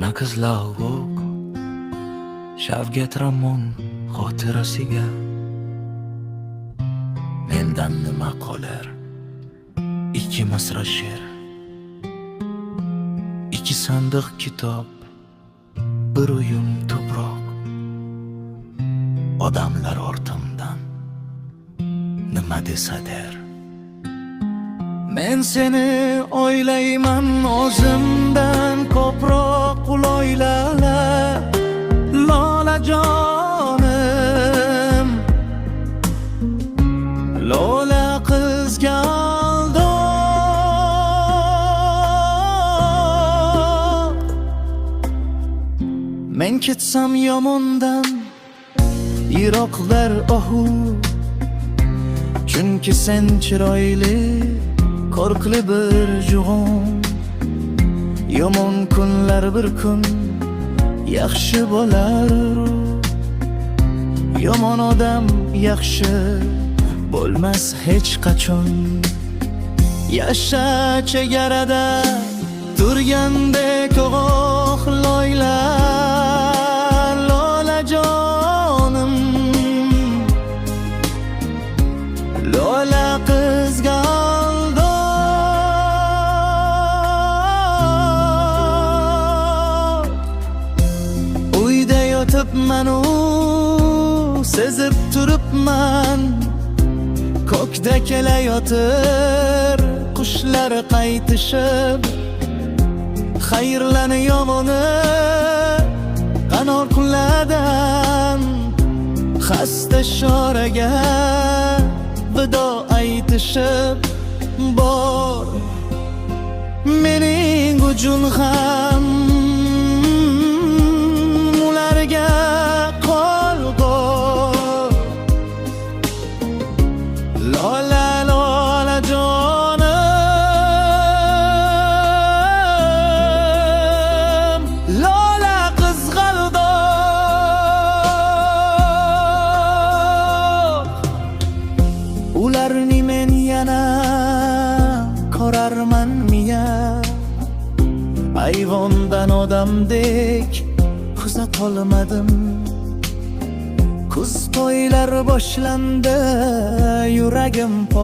ona qizloq Shavkat Ramon xotirasiga mendan nima qolar? Ikki misra she'r, ikki sandiq kitob, bir uyum tuproq. Odamlar ortimdan nima desa der. Men seni o'ylayman o'zimdan ko'proq quloylala lolajonim, lola qizga aldoq. Men ketsam yomondan yiroqlar ohu, chunki sen chiroyli korkli bir jug'on. Yomon kunlar bir kun yaxshi bo'lar, yomon odam yaxshi bo'lmas hech qachon. Yasha chegarada turgandek o'g'loylar lolajonim, lola qizga aldoq. Uyda yotibman-u sezib turibman, ko'kda kelayotir qushlar qaytishib. Xayrlani yomoni qanor kunlardan xasta shoraga vido aytishib bor. Mening uchun ham ularga qolg'or. Lola lola jonim, lola qizg'aldoq. Ularni men yana ko'rarman miya, ayvondan odamdek kuzatolmadim. Kuz to'ylar boshlandi, yuragim